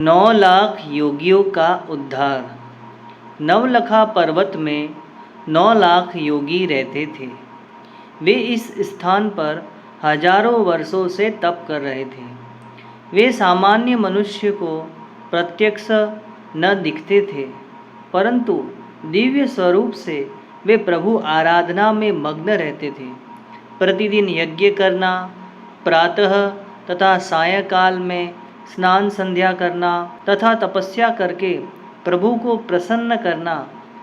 9 लाख योगियों का उद्धार। नवलखा पर्वत में 9 लाख योगी रहते थे। वे इस स्थान पर हजारों वर्षों से तप कर रहे थे। वे सामान्य मनुष्य को प्रत्यक्ष न दिखते थे, परंतु दिव्य स्वरूप से वे प्रभु आराधना में मग्न रहते थे। प्रतिदिन यज्ञ करना, प्रातः तथा सायंकाल में स्नान संध्या करना तथा तपस्या करके प्रभु को प्रसन्न करना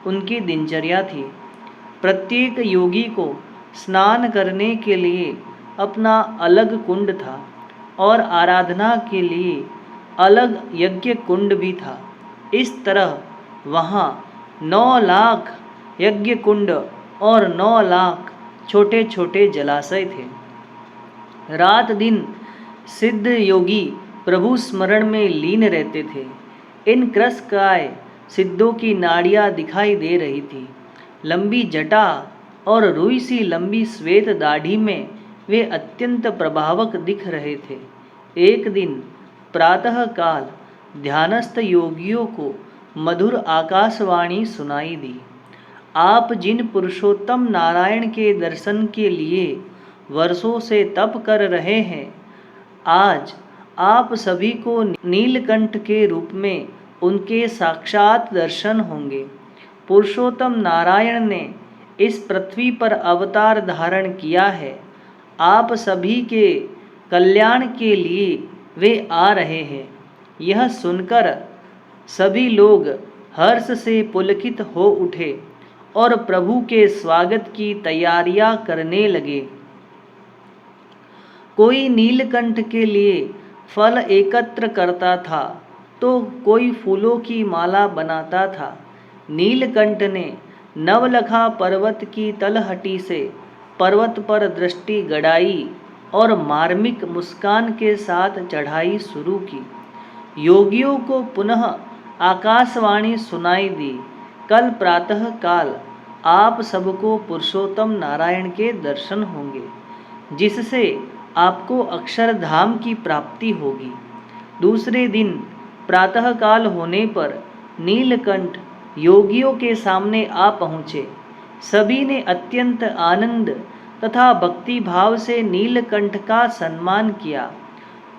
उनकी दिनचर्या थी। प्रत्येक योगी को स्नान करने के लिए अपना अलग कुंड था और आराधना के लिए अलग यज्ञ कुंड भी था। इस तरह वहाँ 9 लाख यज्ञ कुंड और 9 लाख छोटे छोटे जलाशय थे। रात दिन सिद्ध योगी प्रभु स्मरण में लीन रहते थे। इन कृशकाय सिद्धों की नाड़ियाँ दिखाई दे रही थी। लंबी जटा और रुई सी लंबी श्वेत दाढ़ी में वे अत्यंत प्रभावक दिख रहे थे। एक दिन प्रातः काल ध्यानस्थ योगियों को मधुर आकाशवाणी सुनाई दी। आप जिन पुरुषोत्तम नारायण के दर्शन के लिए वर्षों से तप कर रहे हैं, आज आप सभी को नीलकंठ के रूप में उनके साक्षात दर्शन होंगे। पुरुषोत्तम नारायण ने इस पृथ्वी पर अवतार धारण किया है। आप सभी के कल्याण के लिए वे आ रहे हैं। यह सुनकर सभी लोग हर्ष से पुलकित हो उठे और प्रभु के स्वागत की तैयारियां करने लगे। कोई नीलकंठ के लिए फल एकत्र करता था तो कोई फूलों की माला बनाता था। नीलकंठ ने नवलखा पर्वत की तलहटी से पर्वत पर दृष्टि गड़ाई और मार्मिक मुस्कान के साथ चढ़ाई शुरू की। योगियों को पुनः आकाशवाणी सुनाई दी। कल प्रातः काल आप सबको पुरुषोत्तम नारायण के दर्शन होंगे, जिससे आपको अक्षरधाम की प्राप्ति होगी। दूसरे दिन प्रातःकाल होने पर नीलकंठ योगियों के सामने आ पहुँचे। सभी ने अत्यंत आनंद तथा भक्ति भाव से नीलकंठ का सम्मान किया,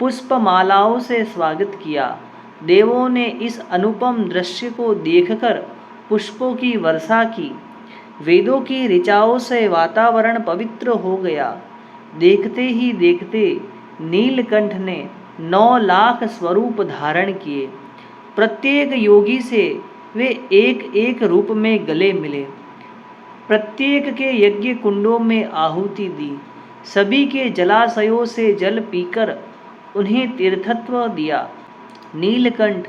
पुष्पमालाओं से स्वागत किया। देवों ने इस अनुपम दृश्य को देखकर पुष्पों की वर्षा की। वेदों की ऋचाओं से वातावरण पवित्र हो गया। देखते ही देखते नीलकंठ ने 9 लाख स्वरूप धारण किए। प्रत्येक योगी से वे एक एक रूप में गले मिले। प्रत्येक के यज्ञ कुंडों में आहुति दी। सभी के जलाशयों से जल पीकर उन्हें तीर्थत्व दिया। नीलकंठ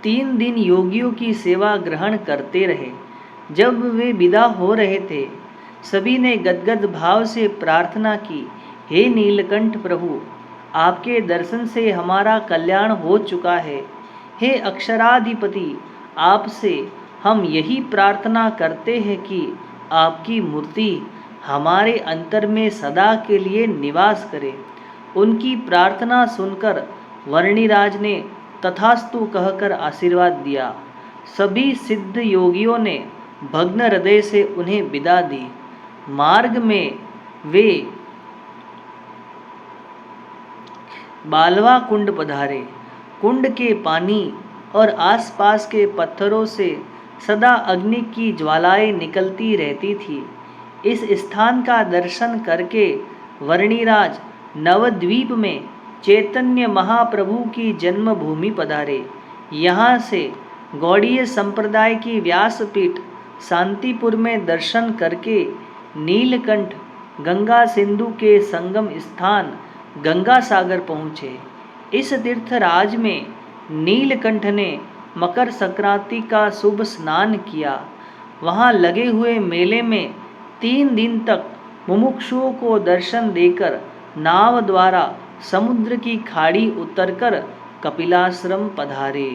3 दिन योगियों की सेवा ग्रहण करते रहे। जब वे विदा हो रहे थे, सभी ने गदगद भाव से प्रार्थना की, हे नीलकंठ प्रभु, आपके दर्शन से हमारा कल्याण हो चुका है। हे अक्षराधिपति, आपसे हम यही प्रार्थना करते हैं कि आपकी मूर्ति हमारे अंतर में सदा के लिए निवास करे। उनकी प्रार्थना सुनकर वर्णिराज ने तथास्तु कहकर आशीर्वाद दिया। सभी सिद्ध योगियों ने भग्न हृदय से उन्हें विदा दी। मार्ग में वे बालवा कुंड पधारे। कुंड के पानी और आसपास के पत्थरों से सदा अग्नि की ज्वालाएं निकलती रहती थी। इस स्थान का दर्शन करके वर्णिराज नवद्वीप में चैतन्य महाप्रभु की जन्मभूमि पधारे। यहाँ से गौड़ीय संप्रदाय की व्यासपीठ शांतिपुर में दर्शन करके नीलकंठ गंगा सिंधु के संगम स्थान गंगा सागर पहुँचे। इस तीर्थराज में नीलकंठ ने मकर संक्रांति का शुभ स्नान किया। वहाँ लगे हुए मेले में 3 दिन तक मुमुक्षुओं को दर्शन देकर नाव द्वारा समुद्र की खाड़ी उतरकर कपिलाश्रम पधारे।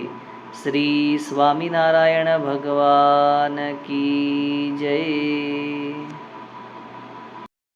श्री स्वामीनारायण भगवान की जय।